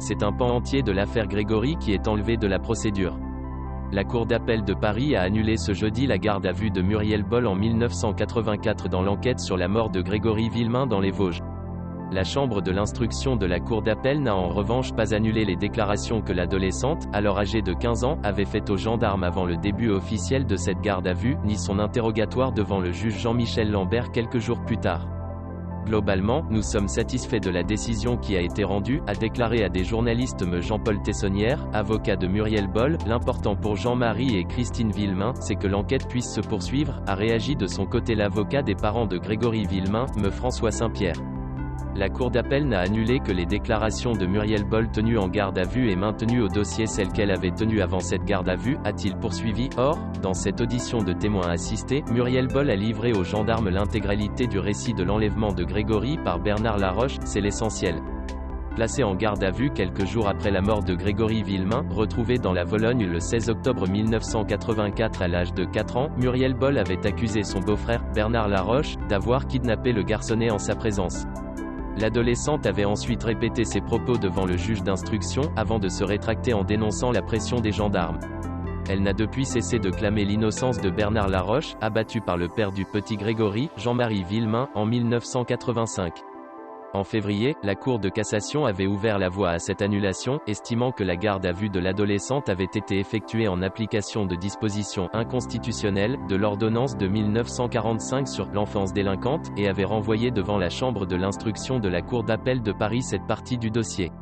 c'est un pan entier de l'affaire Grégory qui est enlevé de la procédure. La Cour d'appel de Paris a annulé ce jeudi la garde à vue de Muriel Boll en 1984 dans l'enquête sur la mort de Grégory Villemain dans les Vosges. La chambre de l'instruction de la Cour d'appel n'a en revanche pas annulé les déclarations que l'adolescente, alors âgée de 15 ans, avait faites aux gendarmes avant le début officiel de cette garde à vue, ni son interrogatoire devant le juge Jean-Michel Lambert quelques jours plus tard. Globalement, nous sommes satisfaits de la décision qui a été rendue, a déclaré à des journalistes Jean-Paul Tessonnière, avocat de Muriel Boll. L'important pour Jean-Marie et Christine Villemain, c'est que l'enquête puisse se poursuivre, a réagi de son côté l'avocat des parents de Grégory Villemain, François Saint-Pierre. La Cour d'appel n'a annulé que les déclarations de Muriel Boll tenues en garde à vue et maintenues au dossier celles qu'elle avait tenues avant cette garde à vue, a-t-il poursuivi. Or, dans cette audition de témoin assisté, Muriel Boll a livré aux gendarmes l'intégralité du récit de l'enlèvement de Grégory par Bernard Laroche, c'est l'essentiel. Placée en garde à vue quelques jours après la mort de Grégory Villemain, retrouvée dans la Vologne le 16 octobre 1984 à l'âge de 4 ans, Muriel Boll avait accusé son beau-frère, Bernard Laroche, d'avoir kidnappé le garçonnet en sa présence. L'adolescente avait ensuite répété ses propos devant le juge d'instruction, avant de se rétracter en dénonçant la pression des gendarmes. Elle n'a depuis cessé de clamer l'innocence de Bernard Laroche, abattu par le père du petit Grégory, Jean-Marie Villemain, en 1985. En février, la Cour de cassation avait ouvert la voie à cette annulation, estimant que la garde à vue de l'adolescente avait été effectuée en application de dispositions inconstitutionnelles, de l'ordonnance de 1945 sur l'enfance délinquante, et avait renvoyé devant la chambre de l'instruction de la Cour d'appel de Paris cette partie du dossier.